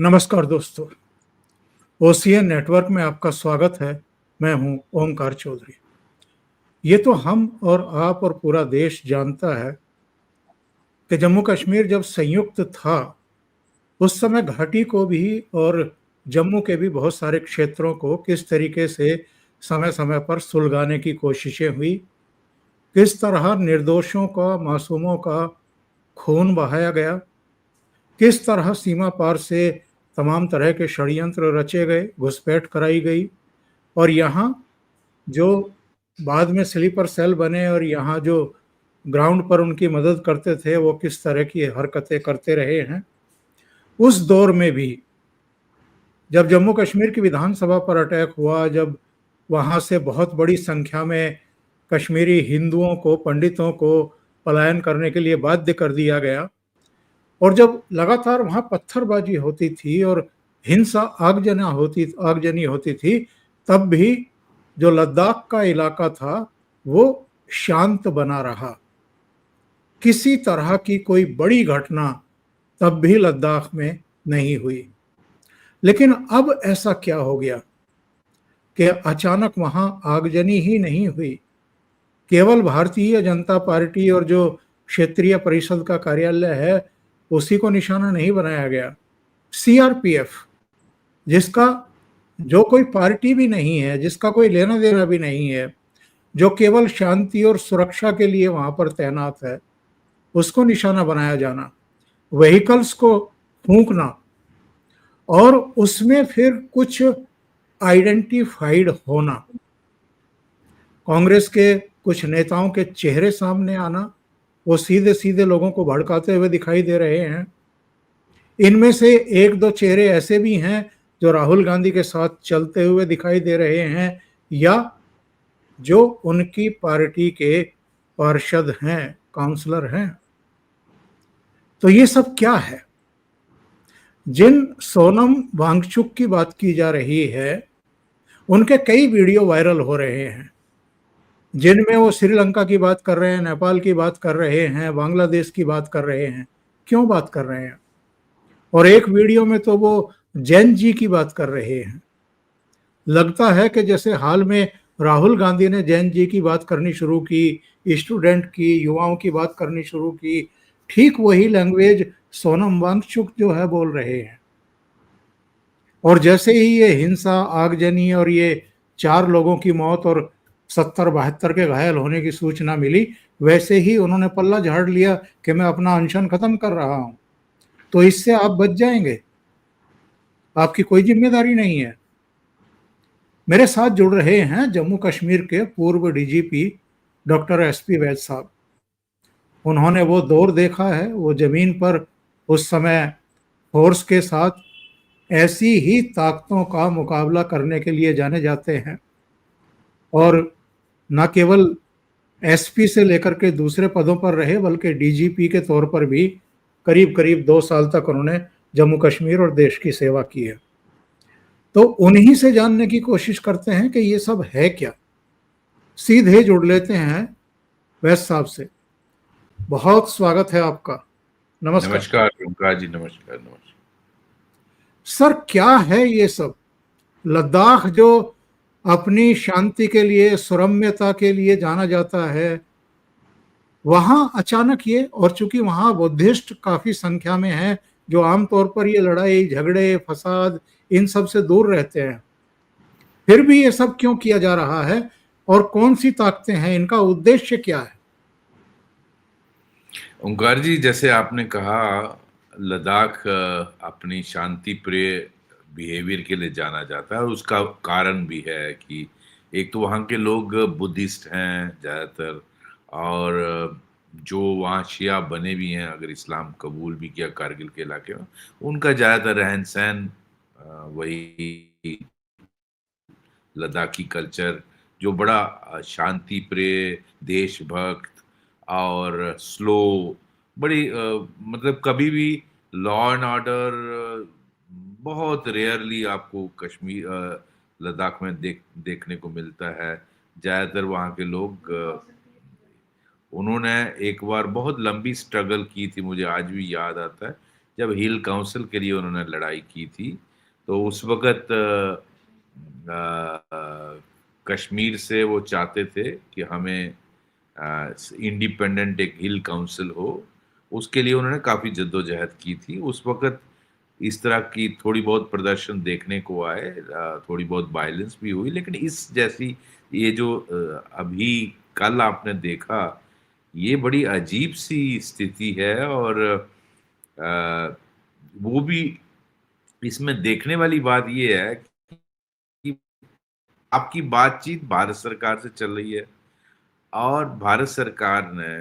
नमस्कार दोस्तों, OCN network में आपका स्वागत है। मैं हूं ओमकार चौधरी। ये तो हम और आप और पूरा देश जानता है कि जम्मू कश्मीर जब संयुक्त था, उस समय घाटी को भी और जम्मू के भी बहुत सारे क्षेत्रों को किस तरीके से समय-समय पर सुलगाने की कोशिशें हुई, किस तरह निर्दोषों का, मासूमों का खून बहाया गया, किस तरह सीमा पार से तमाम तरह के षड्यंत्र रचे गए, घुसपैठ कराई गई और यहाँ जो बाद में स्लीपर सेल बने और यहाँ जो ग्राउंड पर उनकी मदद करते थे, वो किस तरह की हरकतें करते रहे हैं। उस दौर में भी जब जम्मू कश्मीर की विधानसभा पर अटैक हुआ, जब वहाँ से बहुत बड़ी संख्या में कश्मीरी हिंदुओं को, पंडितों को पलायन करने के लिए बाध्य कर दिया गया और जब लगातार वहाँ पत्थरबाजी होती थी और हिंसा आगजनी होती थी, तब भी जो लद्दाख का इलाका था, वो शांत बना रहा। किसी तरह की कोई बड़ी घटना तब भी लद्दाख में नहीं हुई। लेकिन अब ऐसा क्या हो गया कि अचानक वहाँ आगजनी ही नहीं हुई। केवल भारतीय जनता पार्टी और जो क्षेत्रीय परिषद का कार्यालय है, उसी को निशाना नहीं बनाया गया। सीआरपीएफ, जिसका जो कोई पार्टी भी नहीं है, जिसका कोई लेना देना भी नहीं है, जो केवल शांति और सुरक्षा के लिए वहां पर तैनात है, उसको निशाना बनाया जाना, व्हीकल्स को फूंकना और उसमें फिर कुछ आइडेंटिफाइड होना, कांग्रेस के कुछ नेताओं के चेहरे सामने आना, वो सीधे सीधे लोगों को भड़काते हुए दिखाई दे रहे हैं। इनमें से एक दो चेहरे ऐसे भी हैं जो राहुल गांधी के साथ चलते हुए दिखाई दे रहे हैं या जो उनकी पार्टी के पार्षद हैं, काउंसलर हैं। तो ये सब क्या है? जिन सोनम वांगचुक की बात की जा रही है, उनके कई वीडियो वायरल हो रहे हैं, जिनमें वो श्रीलंका की बात कर रहे हैं, नेपाल की बात कर रहे हैं, बांग्लादेश की बात कर रहे हैं। क्यों बात कर रहे हैं? और एक वीडियो में तो वो जैन जी की बात कर रहे हैं। लगता है कि जैसे हाल में राहुल गांधी ने जैन जी की बात करनी शुरू की, स्टूडेंट की, युवाओं की बात करनी शुरू की, ठीक वही लैंग्वेज सोनम वांगचुक जो है बोल रहे हैं। और जैसे ही ये हिंसा, आगजनी और ये 4 लोगों की मौत और 70-72 के घायल होने की सूचना मिली, वैसे ही उन्होंने पल्ला झाड़ लिया कि मैं अपना अनशन खत्म कर रहा हूं। तो इससे आप बच जाएंगे, आपकी कोई जिम्मेदारी नहीं है। मेरे साथ जुड़ रहे हैं जम्मू कश्मीर के पूर्व डीजीपी डॉक्टर एसपी वैद साहब। उन्होंने वो दौर देखा है, वो जमीन पर उस समय फोर्स के साथ ऐसी ही ताकतों का मुकाबला करने के लिए जाने जाते हैं और न केवल एसपी से लेकर के दूसरे पदों पर रहे, बल्कि डीजीपी के तौर पर भी करीब करीब 2 साल तक उन्होंने जम्मू कश्मीर और देश की सेवा की है। तो उन्हीं से जानने की कोशिश करते हैं कि ये सब है क्या। सीधे जुड़ लेते हैं वैस साहब से। बहुत स्वागत है आपका। नमस्कार। नमस्कार ओमकार जी, नमस्कार नमस्कार। सर, क्या है ये सब? लद्दाख जो अपनी शांति के लिए, सुरम्यता के लिए जाना जाता है, वहां अचानक ये, और चूंकि वहां बुद्धिस्ट काफी संख्या में है जो आमतौर पर ये लड़ाई झगड़े फसाद इन सब से दूर रहते हैं, फिर भी ये सब क्यों किया जा रहा है और कौन सी ताकतें हैं, इनका उद्देश्य क्या है? ओमकार जी, जैसे आपने कहा, लद्दाख अपनी शांति प्रिय बिहेवियर के लिए जाना जाता है और उसका कारण भी है कि एक तो वहाँ के लोग बुद्धिस्ट हैं ज़्यादातर, और जो वहाँ शिया बने भी हैं, अगर इस्लाम कबूल भी किया कारगिल के इलाके में, उनका ज़्यादातर रहन सहन वही लद्दाखी कल्चर, जो बड़ा शांति प्रिय, देशभक्त और स्लो, बड़ी मतलब कभी भी लॉ एंड ऑर्डर बहुत रेयरली आपको कश्मीर लद्दाख में देखने को मिलता है। ज़्यादातर वहाँ के लोग उन्होंने एक बार बहुत लंबी स्ट्रगल की थी, मुझे आज भी याद आता है जब हिल काउंसिल के लिए उन्होंने लड़ाई की थी, तो उस वक़्त कश्मीर से वो चाहते थे कि हमें इंडिपेंडेंट एक हिल काउंसिल हो। उसके लिए उन्होंने काफ़ी जद्दोजहद की थी। उस वक़्त इस तरह की थोड़ी बहुत प्रदर्शन देखने को आए, थोड़ी बहुत वायलेंस भी हुई, लेकिन इस जैसी ये जो अभी कल आपने देखा, ये बड़ी अजीब-सी स्थिति है। और वो भी इसमें देखने वाली बात ये है कि आपकी बातचीत भारत सरकार से चल रही है और भारत सरकार ने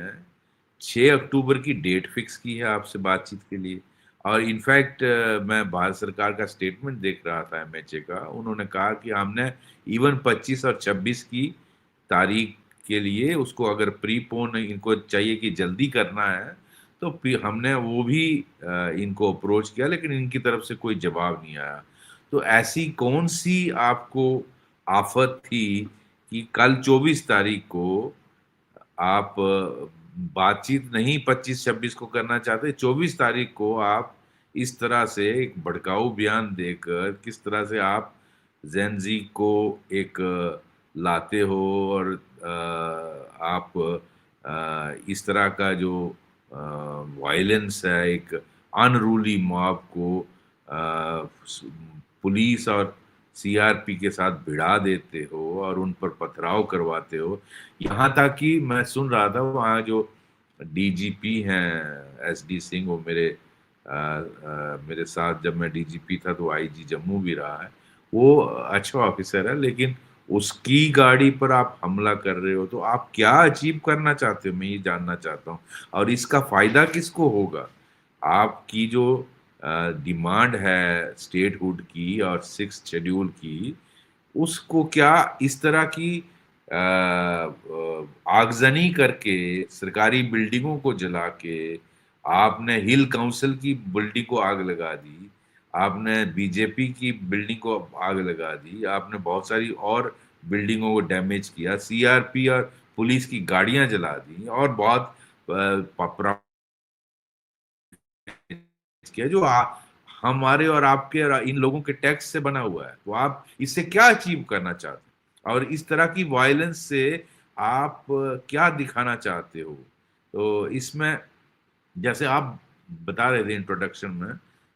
6 अक्टूबर की डेट फिक्स की है आपसे बातचीत के लिए। और इनफैक्ट मैं भारत सरकार का स्टेटमेंट देख रहा था एमएचए का, उन्होंने कहा कि हमने इवन 25 और 26 की तारीख के लिए उसको अगर प्रीपोन इनको चाहिए कि जल्दी करना है, तो फिर हमने वो भी इनको अप्रोच किया, लेकिन इनकी तरफ से कोई जवाब नहीं आया। तो ऐसी कौन-सी आपको आफ़त थी कि कल 24 तारीख को आप बातचीत नहीं 25-26 को करना चाहते, 24 तारीख को आप इस तरह से एक भड़काऊ बयान देकर किस तरह से आप जेन ज़ी को एक लाते हो और आप इस तरह का जो वायलेंस है, एक अनरूली मॉब को पुलिस और सीआरपी के साथ भिड़ा देते हो और उन पर पथराव करवाते हो। यहाँ तक कि मैं सुन रहा था वहाँ जो डीजीपी हैं एसडी सिंह, वो मेरे साथ जब मैं डीजीपी था तो आईजी जम्मू भी रहा है। वो अच्छा ऑफिसर है, लेकिन उसकी गाड़ी पर आप हमला कर रहे हो, तो आप क्या अचीव करना चाहते हो? मैं ये जानना चाहता हूँ। और इसका फायदा किसको होगा? आपकी जो डिमांड है स्टेटहुड की और 6th शेड्यूल की, उसको क्या इस तरह की आगजनी करके सरकारी बिल्डिंगों को जला के आपने हिल काउंसिल की बिल्डिंग को आग लगा दी, आपने बीजेपी की बिल्डिंग को आग लगा दी, आपने बहुत सारी और बिल्डिंगों को डैमेज किया, सीआरपी और पुलिस की गाड़ियां जला दी और बहुत किया जो हमारे और आपके और इन लोगों के टैक्स से बना हुआ है। तो आप इससे क्या अचीव करना चाहते हैं? और इस तरह की वायलेंस से आप क्या दिखाना चाहते हो? तो इसमें जैसे आप बता रहे थे इंट्रोडक्शन में,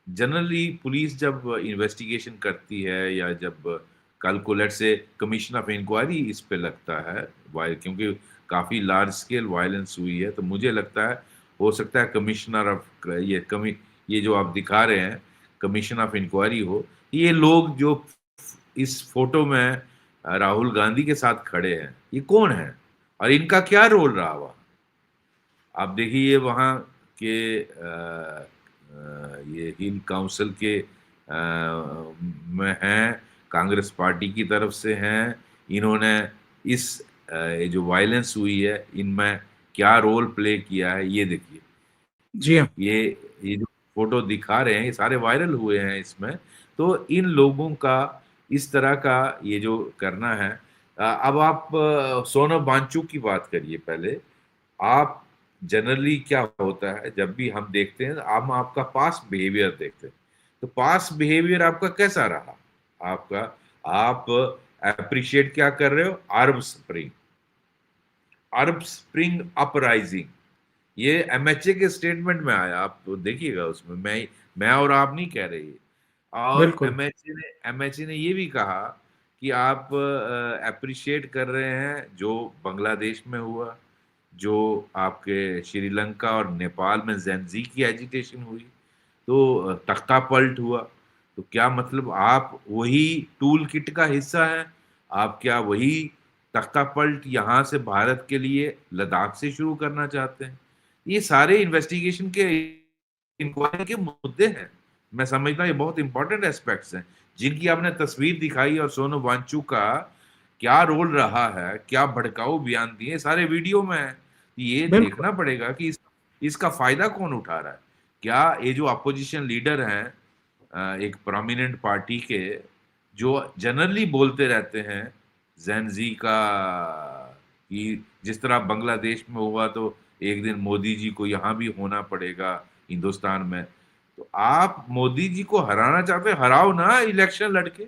जनरली पुलिस जब इन्वेस्टिगेशन करती है या जब कल को let's say commission of inquiry इस पे लगता है, क्योंकि काफ़ी लार्ज स्केल वायलेंस हुई है, तो मुझे लगता है हो सकता है कमिश्नर ऑफ ये जो आप दिखा रहे हैं कमीशन ऑफ इंक्वायरी हो, ये लोग जो इस फोटो में राहुल गांधी के साथ खड़े हैं, ये कौन है और इनका क्या रोल रहा वहाँ? आप देखिए वहाँ के ये हिल काउंसिल के में हैं, कांग्रेस पार्टी की तरफ से हैं, इन्होंने इस ये जो वायलेंस हुई है इनमें क्या रोल प्ले किया है, ये देखिए। जी हाँ। ये जो फोटो दिखा रहे हैं ये सारे वायरल हुए हैं इसमें। तो इन लोगों का इस तरह का ये जो करना है, अब आप सोनम वांगचुक की बात करिए पहले। आप जनरली क्या होता है जब भी हम देखते हैं, हम आपका पास्ट बिहेवियर देखते हैं। तो पास्ट बिहेवियर आपका कैसा रहा? आपका आप एप्रिशिएट क्या कर रहे हो? अरब स्प्रिंग अपराइजिंग, ये एमएचए के स्टेटमेंट में आया, आप तो देखिएगा उसमें। मैं और आप नहीं कह रहे ये। और बिल्कुल। एमएचए ने ये भी कहा कि आप अप्रिशिएट कर रहे हैं जो बांग्लादेश में हुआ, जो आपके श्रीलंका और नेपाल में जेनजी की एजिटेशन हुई, तो तख्ता पलट हुआ। तो क्या मतलब आप वही टूल किट का हिस्सा हैं? आप क्या वही तख्ता पलट यहाँ से भारत के लिए लद्दाख से शुरू करना चाहते हैं? ये सारे इन्वेस्टिगेशन के इंक्वायरी के मुद्दे हैं। मैं समझता हूँ ये बहुत इंपॉर्टेंट एस्पेक्ट्स हैं, जिनकी आपने तस्वीर दिखाई और सोनम वांगचुक का क्या रोल रहा है, क्या भड़काऊ बयान दिए, सारे वीडियो में है। ये बिल्कुल। देखना पड़ेगा कि इसका फायदा कौन उठा रहा है। क्या ये जो अपोजिशन लीडर हैं एक प्रोमिनेंट पार्टी के, जो जनरली बोलते रहते हैं जेन जी का कि जिस तरह बांग्लादेश में हुआ तो एक दिन मोदी जी को यहाँ भी होना पड़ेगा हिंदुस्तान में, तो आप मोदी जी को हराना चाहते हैं, हराओ ना इलेक्शन लड़के,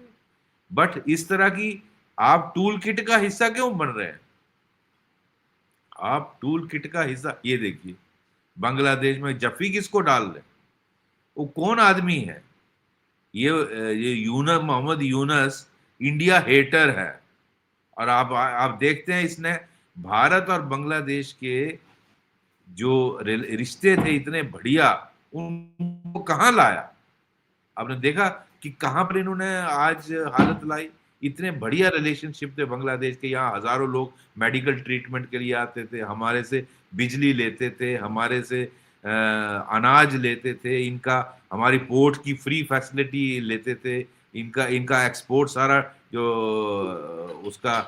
बट इस तरह की आप टूल किट का हिस्सा क्यों बन रहे हैं? आप टूल किट का हिस्सा, ये देखिए बांग्लादेश में जफी किसको डाल रहे हैं? वो कौन आदमी है? ये यूनस, मोहम्मद यूनस इंडिया हेटर है। और आप देखते हैं इसने भारत और बांग्लादेश के जो रिश्ते थे इतने बढ़िया, उनको कहाँ लाया? आपने देखा कि कहां पर इन्होंने आज हालत लाई। इतने बढ़िया रिलेशनशिप थे बांग्लादेश के, यहाँ हजारों लोग मेडिकल ट्रीटमेंट के लिए आते थे, हमारे से बिजली लेते थे, हमारे से अनाज लेते थे, इनका हमारी पोर्ट की फ्री फैसिलिटी लेते थे, इनका इनका एक्सपोर्ट सारा जो उसका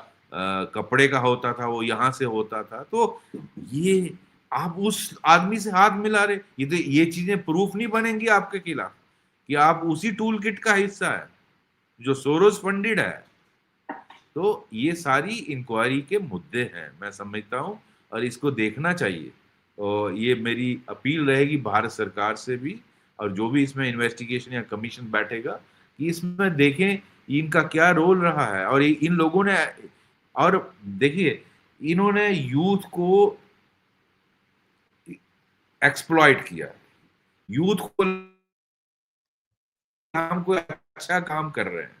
कपड़े का होता था वो यहाँ से होता था। तो ये आप उस आदमी से हाथ मिला रहे, ये चीजें प्रूफ नहीं बनेंगी आपके खिलाफ कि आप उसी टूल किट का हिस्सा है जो सोरोस फंडेड है? तो ये सारी इंक्वायरी के मुद्दे हैं, मैं समझता हूं, और इसको देखना चाहिए। और ये मेरी अपील रहेगी भारत सरकार से भी, और जो भी इसमें इन्वेस्टिगेशन या कमीशन बैठेगा, कि इसमें देखें इनका क्या रोल रहा है। और इन लोगों ने, और देखिए इन्होंने यूथ को एक्सप्लॉइट किया, यूथ को काम को अच्छा काम कर रहे हैं,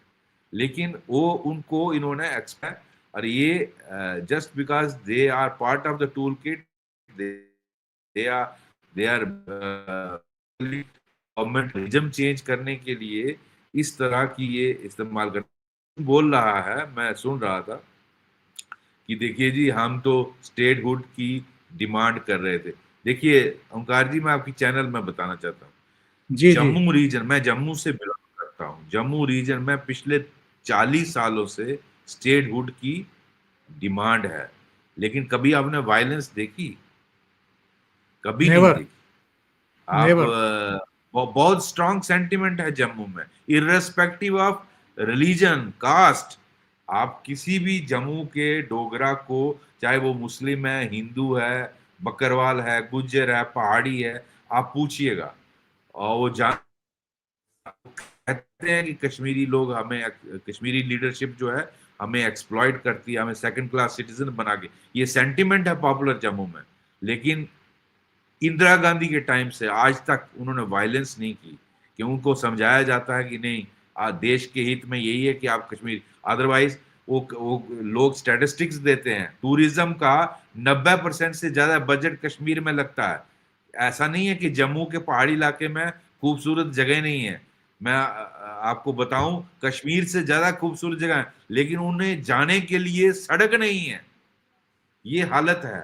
लेकिन वो उनको इन्होंने एक्सपेक्ट, और ये just because they are part of the toolkit, they are government regime change करने के लिए इस तरह की ये इस्तेमाल कर बोल रहा है। मैं सुन रहा था कि देखिए जी हम तो स्टेटहुड की डिमांड कर रहे थे। देखिए ओंकार जी, मैं आपकी चैनल में बताना चाहता हूँ, जी जी। जम्मू रीजन, मैं जम्मू से बिलोंग करता हूँ, जम्मू रीजन में पिछले 40 सालों से स्टेटहुड की डिमांड है, लेकिन कभी आपने वायलेंस देखी? कभी नहीं नेवर। देखी। आप नेवर। बहुत स्ट्रांग सेंटिमेंट है जम्मू में, इररेस्पेक्टिव ऑफ रिलीजन, कास्ट। आप किसी भी जम्मू के डोगरा को, चाहे वो मुस्लिम है, हिंदू है, बकरवाल है, गुज्जर है, पहाड़ी है, आप पूछिएगा, और वो जान कहते हैं कि कश्मीरी लोग हमें, कश्मीरी लीडरशिप जो है हमें एक्सप्लॉइट करती है, हमें सेकंड क्लास सिटीजन बना के, ये सेंटिमेंट है पॉपुलर जम्मू में। लेकिन इंदिरा गांधी के टाइम से आज तक उन्होंने वायलेंस नहीं की, कि उनको समझाया जाता है कि नहीं, देश के हित में यही है कि आप कश्मीर, अदरवाइज वो लोग स्टैटिस्टिक्स देते हैं, टूरिज्म का 90% से ज्यादा बजट कश्मीर में लगता है। ऐसा नहीं है कि जम्मू के पहाड़ी इलाके में खूबसूरत जगह नहीं है, मैं आपको बताऊं कश्मीर से ज्यादा खूबसूरत जगह है, लेकिन उन्हें जाने के लिए सड़क नहीं है, ये हालत है।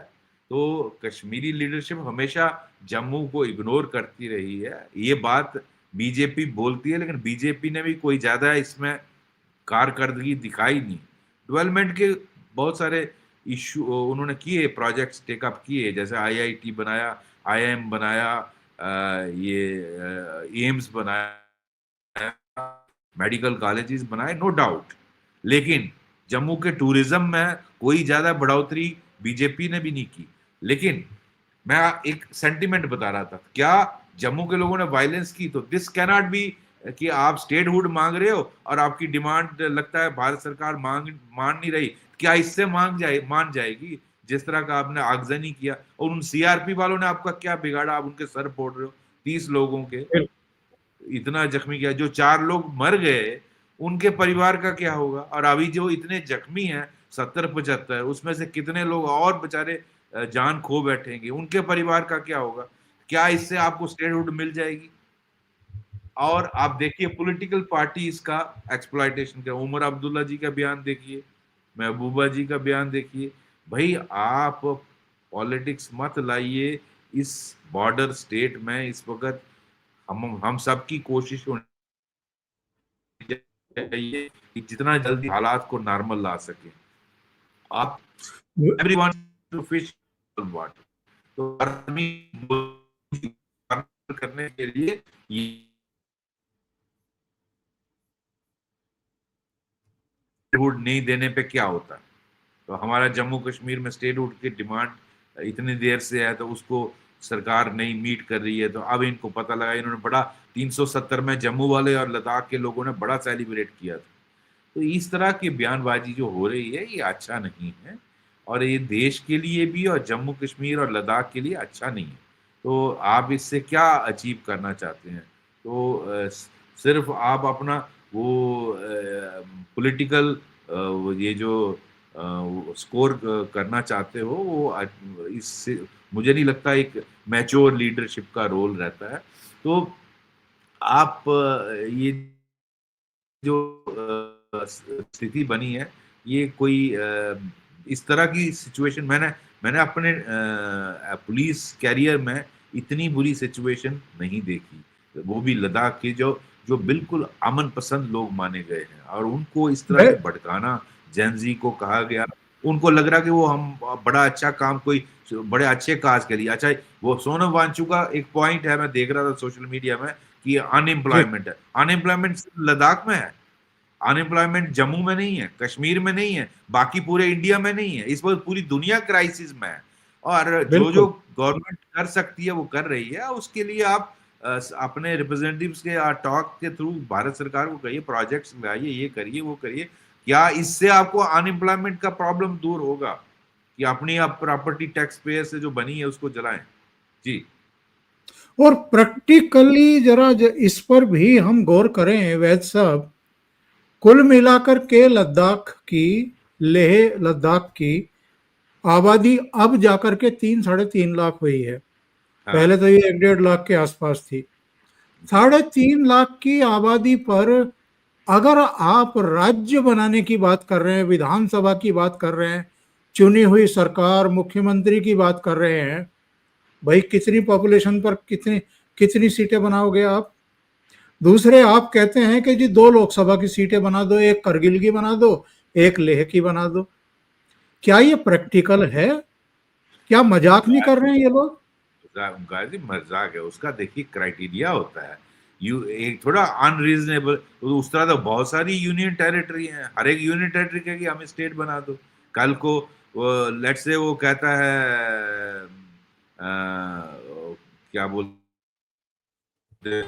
तो कश्मीरी लीडरशिप हमेशा जम्मू को इग्नोर करती रही है, ये बात बीजेपी बोलती है, लेकिन बीजेपी ने भी कोई ज्यादा इसमें कारकर्दगी दिखाई नहीं। डेवलपमेंट के बहुत सारे इशू उन्होंने किए, प्रोजेक्ट्स टेकअप किए, जैसे आईआईटी बनाया, आईआईएम बनाया, ये एम्स बनाया, मेडिकल कॉलेजेस बनाए, नो डाउट। लेकिन जम्मू के टूरिज्म में कोई ज्यादा बढ़ोतरी बीजेपी ने भी नहीं की। लेकिन मैं एक सेंटिमेंट बता रहा था, क्या जम्मू के लोगों ने वायलेंस की? तो दिस कैनॉट बी कि आप स्टेटहुड मांग रहे हो और आपकी डिमांड लगता है भारत सरकार मान नहीं रही, क्या इससे मान जाएगी? जिस तरह का आपने आगजनी किया, और उन सीआरपी वालों ने आपका क्या बिगाड़ा? आप उनके सर फोड़ रहे हो, 30 लोगों के इतना जख्मी किया, जो 4 लोग मर गए उनके परिवार का क्या होगा? और अभी जो इतने जख्मी हैं 70-75, उसमें से कितने लोग और बेचारे जान खो बैठेंगे, उनके परिवार का क्या होगा? क्या इससे आपको स्टेटहुड मिल जाएगी? और आप देखिए पॉलिटिकल पार्टी इसका एक्सप्लॉइटेशन कर, उमर अब्दुल्ला जी का बयान देखिए, महबूबा जी का बयान देखिए। भाई आप पॉलिटिक्स मत लाइए इस बॉर्डर स्टेट में। इस वक्त हम सबकी कोशिश होनी चाहिए कि जितना जल्दी हालात को नॉर्मल ला सके। आप एवरीवन टू फिश वाटर, तो आदमी करने के लिए ये स्टेटहुड नहीं देने पे क्या होता है? तो हमारा जम्मू कश्मीर में स्टेटहुड की डिमांड इतनी देर से है, तो उसको सरकार नहीं मीट कर रही है, तो अब इनको पता लगा, इन्होंने बड़ा 370 में जम्मू वाले और लद्दाख के लोगों ने बड़ा सेलिब्रेट किया था। तो इस तरह की बयानबाजी जो हो रही है ये अच्छा नहीं है, और ये देश के लिए भी और जम्मू कश्मीर और लद्दाख के लिए अच्छा नहीं है। तो आप इससे क्या अचीव करना चाहते हैं? तो सिर्फ आप अपना वो पॉलिटिकल ये जो स्कोर करना चाहते हो, वो इससे मुझे नहीं लगता एक मैच्योर लीडरशिप का रोल रहता है। तो आप ये जो स्थिति बनी है, ये कोई इस तरह की सिचुएशन मैंने अपने पुलिस कैरियर में इतनी बुरी सिचुएशन नहीं देखी। वो भी लद्दाख के जो जो बिल्कुल अमन पसंद लोग माने गए हैं, और उनको इस तरह से भड़काना, जेनजी को कहा गया, उनको लग रहा कि वो हम बड़ा अच्छा काम कोई बड़े अच्छे काज के लिए। अच्छा, वो सोनम वांगचुक का एक पॉइंट है, मैं देख रहा था सोशल मीडिया में, कि अनएम्प्लॉयमेंट है। अनएम्प्लॉयमेंट सिर्फ लद्दाख में है, अनएम्प्लॉयमेंट जम्मू में नहीं है, कश्मीर में नहीं है, बाकी पूरे इंडिया में नहीं है। इस वक्त पूरी दुनिया क्राइसिस में है, और जो जो गवर्नमेंट कर सकती है वो कर रही है। उसके लिए आप अपने रिप्रेजेंटेटिव्स के टॉक के थ्रू भारत सरकार को कहिए, प्रोजेक्ट्स लाइए, ये करिए वो करिए। क्या इससे आपको अनएम्प्लॉयमेंट का प्रॉब्लम दूर होगा कि अपनी आप प्रॉपर्टी टैक्स पेयर से जो बनी है उसको जलाएं? जी। और प्रैक्टिकली जरा इस पर भी हम गौर करें वैद साहब, कुल मिलाकर के लेह लद्दाख की आबादी अब जाकर के 3-3.5 लाख हुई है। पहले तो ये 1-1.5 लाख के आसपास थी। 3.5 लाख की आबादी पर अगर आप राज्य बनाने की बात कर रहे हैं, विधानसभा की बात कर रहे हैं, चुनी हुई सरकार, मुख्यमंत्री की बात कर रहे हैं, भाई कितनी पॉपुलेशन पर कितनी कितनी सीटें बनाओगे आप? दूसरे आप कहते हैं कि जी 2 लोकसभा की सीटें बना दो, एक करगिल की बना दो, एक लेह की बना दो। क्या ये प्रैक्टिकल है? क्या मजाक नहीं कर रहे हैं ये लोग? मजाक है उसका। देखिए, क्राइटेरिया होता है, एक थोड़ा अनरीजनेबल। तो उस तरह तो बहुत सारी यूनियन टेरिटरी हैं, हर एक यूनियन टेरिटरी कहेगी हमें स्टेट बना दो। कल को लेट्स से वो कहता है क्या बोलते,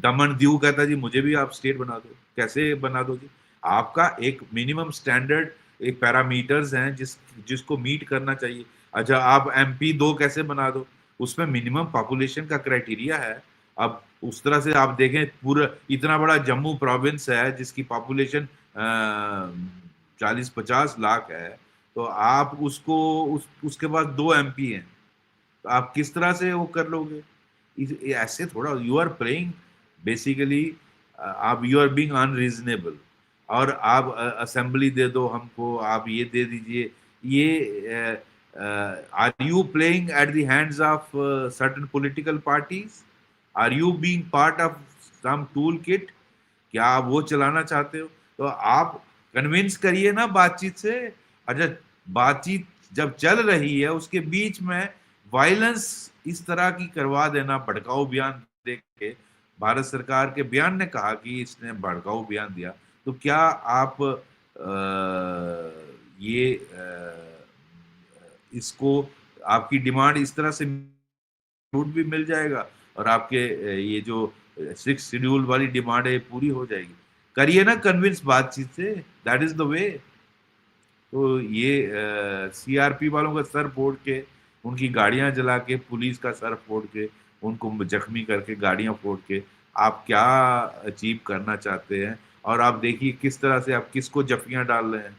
दमन दीव कहता जी मुझे भी आप स्टेट बना दो। कैसे बना दो जी? आपका एक मिनिमम स्टैंडर्ड, एक पैरामीटर्स हैं जिसको मीट करना चाहिए। अच्छा, आप MP 2 कैसे बना दो? उसमें मिनिमम पॉपुलेशन का क्राइटेरिया है। अब उस तरह से आप देखें, पूरा इतना बड़ा जम्मू प्रोविंस है जिसकी पॉपुलेशन 40-50 लाख है, तो आप उसके पास 2 MP हैं, तो आप किस तरह से वो कर लोगे? ऐसे थोड़ा यू आर प्लेइंग बेसिकली, आप यू आर बीइंग अनरीजनेबल। और आप असेंबली दे दो हमको, आप ये दे दीजिए, ये are you playing at the hands of certain political parties? Are you being part of some toolkit? क्या आप वो चलाना चाहते हो? तो आप कन्विंस करिए ना बातचीत से। अच्छा, बातचीत जब चल रही है उसके बीच में वायलेंस इस तरह की करवा देना, भड़काऊ बयान दे के, भारत सरकार के बयान ने कहा कि इसने भड़काऊ बयान दिया, तो क्या आप इसको, आपकी डिमांड इस तरह से छूट भी मिल जाएगा और आपके ये जो 6 शेड्यूल वाली डिमांड है पूरी हो जाएगी? करिए ना कन्विंस बातचीत से, दैट इज द वे। तो ये CRP वालों का सर फोड़ के, उनकी गाड़ियां जला के, पुलिस का सर फोड़ के, उनको जख्मी करके, गाड़ियां फोड़ के आप क्या अचीव करना चाहते हैं? और आप देखिए किस तरह से आप किसको जफियां डाल रहे हैं।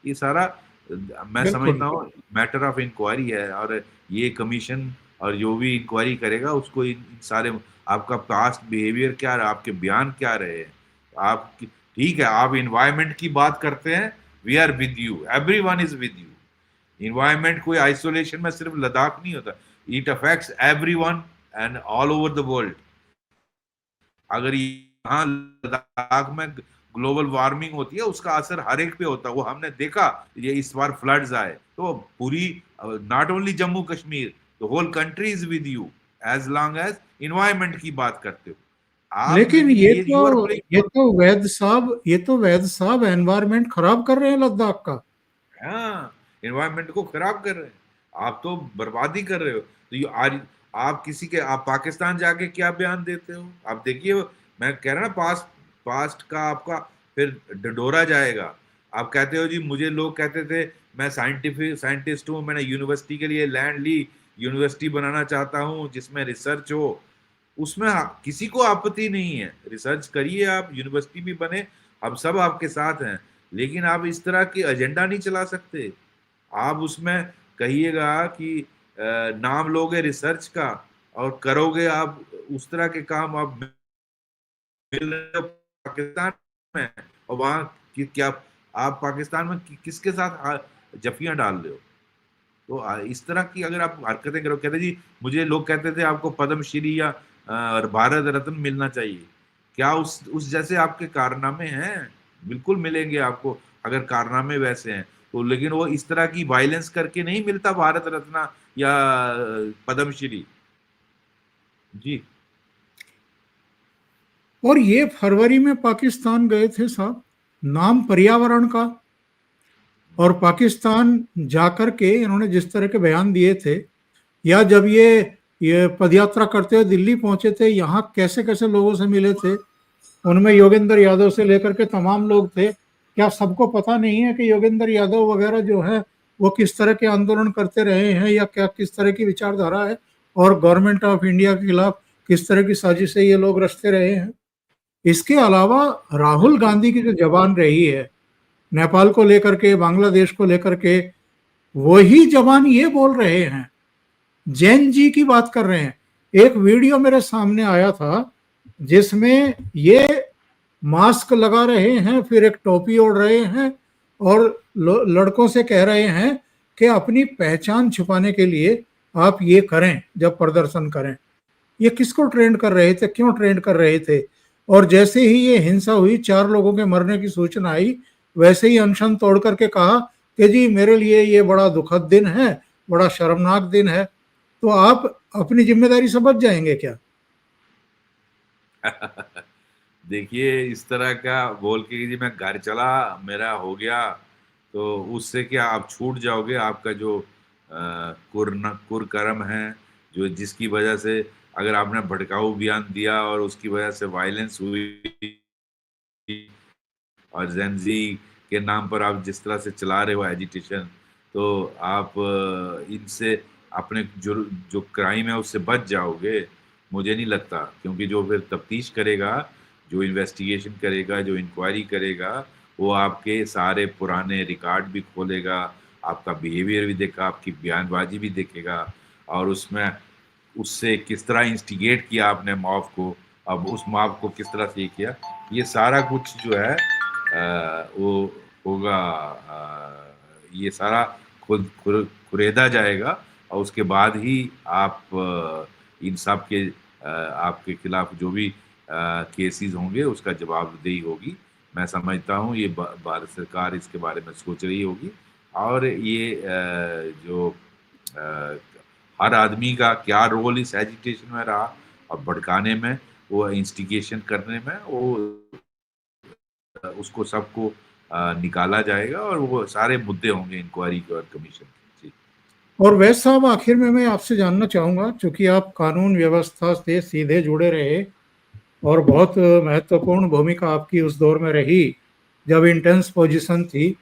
ये सारा मैं समझता हूँ मैटर ऑफ इंक्वायरी है, और ये कमीशन और जो भी इंक्वायरी करेगा उसको इन सारे, आपका पास्ट बिहेवियर क्या रहा, आपके बयान क्या रहे हैं, आप ठीक है, आप इन्वायरमेंट की बात करते हैं, we are with you, everyone is with you. Environment कोई आइसोलेशन में सिर्फ लद्दाख नहीं होता, it affects everyone and all over the world. अगर यहाँ लद्दाख में ग्लोबल वार्मिंग होती है, उसका असर हर एक पे होता है, वो हमने देखा। ये इस बार फ्लड्स आए तो पूरी, not only Jammu Kashmir, the whole country is with you as long as environment की बात करते हो। लेकिन ये तो वैद साहब एनवायरमेंट खराब कर रहे हैं लद्दाख का। हाँ, एनवायरमेंट को खराब कर रहे हैं। आप तो बर्बादी कर रहे हो। तो ये आज आप किसी के, आप पाकिस्तान जाके क्या बयान देते हो? आप देखिए, मैं कह रहा ना, पास्ट पास्ट का आपका फिर ढिंढोरा जाएगा। आप कहते हो जी, मुझे लोग कहते थे मैं साइंटिस्ट हूँ, मैंने यूनिवर्सिटी के लिए लैंड ली, यूनिवर्सिटी बनाना चाहता हूँ जिसमें रिसर्च हो। उसमें किसी को आपत्ति नहीं है, रिसर्च करिए, आप यूनिवर्सिटी भी बने, हम सब आपके साथ हैं। लेकिन आप इस तरह की एजेंडा नहीं चला सकते। आप उसमें कहिएगा कि नाम लोगे रिसर्च का और करोगे आप उस तरह के काम, आप मिल रहे हो पाकिस्तान में, और वहां क्या आप पाकिस्तान में किसके साथ जफियां डाल रहे हो? तो इस तरह की अगर आप हरकतें करो, कहते जी मुझे लोग कहते थे आपको पद्मश्री या भारत रत्न मिलना चाहिए। क्या उस जैसे आपके कारनामे हैं? बिल्कुल मिलेंगे आपको, अगर कारनामे वैसे हैं तो। लेकिन वो इस तरह की वायलेंस करके नहीं मिलता भारत रत्न या पद्मश्री। जी। और ये फरवरी में पाकिस्तान गए थे साहब, नाम पर्यावरण का, और पाकिस्तान जाकर के इन्होंने जिस तरह के बयान दिए थे, या जब ये पदयात्रा करते हुए दिल्ली पहुंचे थे, यहाँ कैसे कैसे लोगों से मिले थे, उनमें योगेंद्र यादव से लेकर के तमाम लोग थे। क्या सबको पता नहीं है कि योगेंद्र यादव वगैरह जो है वो किस तरह के आंदोलन करते रहे हैं, या क्या किस तरह की विचारधारा है, और गवर्नमेंट ऑफ इंडिया के खिलाफ किस तरह की साजिशें ये लोग रचते रहे हैं। इसके अलावा राहुल बिल्कुल। गांधी की जो जबान रही है नेपाल को लेकर के, बांग्लादेश को लेकर के, वही जबान ये बोल रहे हैं, जैन जी की बात कर रहे हैं। एक वीडियो मेरे सामने आया था जिसमें ये मास्क लगा रहे हैं, फिर एक टोपी ओढ़ रहे हैं, और लड़कों से कह रहे हैं कि अपनी पहचान छुपाने के लिए आप ये करें जब प्रदर्शन करें। ये किसको ट्रेंड कर रहे थे, क्यों ट्रेंड कर रहे थे? और जैसे ही ये हिंसा हुई, 4 लोगों के मरने की सूचना आई, वैसे ही अनशन तोड़ करके कहा कि जी मेरे लिए ये बड़ा दुखद दिन है, बड़ा शर्मनाक दिन है। तो आप अपनी जिम्मेदारी से बच जाएंगे क्या? देखिए, इस तरह का बोल के कि जी मैं घर चला, मेरा हो गया, तो उससे क्या आप छूट जाओगे? आपका जो कुरकर्म है, जो जिसकी वजह से, अगर आपने भड़काऊ बयान दिया और उसकी वजह से वायलेंस हुई, और जेनजी के नाम पर आप जिस तरह से चला रहे हो एजिटेशन, तो आप इनसे अपने जो जो क्राइम है उससे बच जाओगे? मुझे नहीं लगता, क्योंकि जो फिर तफ्तीश करेगा, जो इन्वेस्टिगेशन करेगा, जो इंक्वायरी करेगा, वो आपके सारे पुराने रिकॉर्ड भी खोलेगा, आपका बिहेवियर भी देखेगा, आपकी बयानबाजी भी देखेगा, और उसमें उससे किस तरह इंस्टिगेट किया आपने मॉब को, अब उस मॉब को किस तरह से ये किया, ये सारा कुछ जो है वो होगा। ये सारा खुद खुरेदा जाएगा, और उसके बाद ही आप इन सब के आपके खिलाफ जो भी केसेस होंगे उसका जवाबदेही होगी। मैं समझता हूँ ये भारत सरकार इसके बारे में सोच रही होगी, और ये जो अ, हर आदमी का क्या रोल इस एजिटेशन में रहा और भड़काने में, वो इंस्टिगेशन करने में, वो उसको सबको निकाला जाएगा, और वो सारे मुद्दे होंगे इंक्वायरी के और कमीशन के। जी। और वैसे साहब, आखिर में मैं आपसे जानना चाहूंगा, चूंकि आप कानून व्यवस्था से सीधे जुड़े रहे और बहुत महत्वपूर्ण भूमिका आपकी उस दौर में रही जब इंटेंस पोजीशन थी,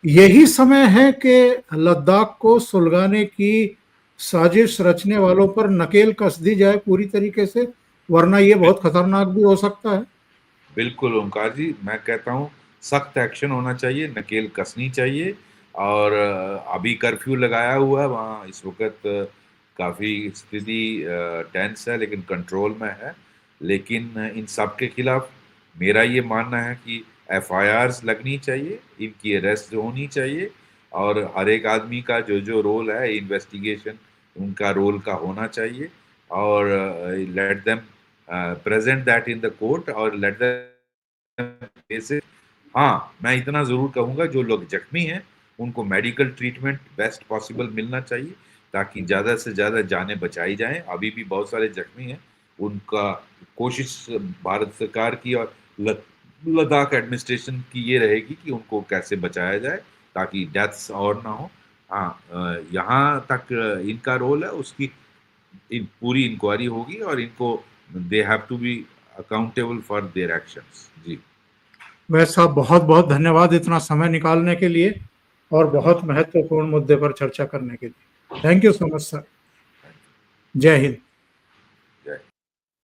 यही समय है कि लद्दाख को सुलगाने की साजिश रचने वालों पर नकेल कस दी जाए पूरी तरीके से, वरना ये बहुत खतरनाक भी हो सकता है। बिल्कुल ओंकार जी, मैं कहता हूँ सख्त एक्शन होना चाहिए, नकेल कसनी चाहिए। और अभी कर्फ्यू लगाया हुआ है वहाँ, इस वक्त काफ़ी स्थिति टेंस है, लेकिन कंट्रोल में है। लेकिन इन सब के खिलाफ मेरा ये मानना है कि एफआईआर्स लगनी चाहिए, इनकी अरेस्ट होनी चाहिए, और हर एक आदमी का जो जो रोल है इन्वेस्टिगेशन, उनका रोल का होना चाहिए, और let them present that in the court, और लेट देम से। हाँ, मैं इतना ज़रूर कहूँगा, जो लोग ज़ख्मी हैं, उनको मेडिकल ट्रीटमेंट बेस्ट पॉसिबल मिलना चाहिए, ताकि ज़्यादा से ज़्यादा जानें बचाई जाएँ। अभी भी बहुत सारे ज़ख्मी हैं, उनका कोशिश भारत सरकार की और ल लद्दाख एडमिनिस्ट्रेशन की ये रहेगी कि उनको कैसे बचाया जाए, ताकि डेथ्स और ना हो। हाँ, यहाँ तक इनका रोल है, उसकी पूरी इंक्वायरी होगी और इनको they have to be accountable for their actions. जी। वैसे साहब बहुत बहुत धन्यवाद इतना समय निकालने के लिए और बहुत महत्वपूर्ण मुद्दे पर चर्चा करने के लिए। Thank you so much sir. जय हिंद।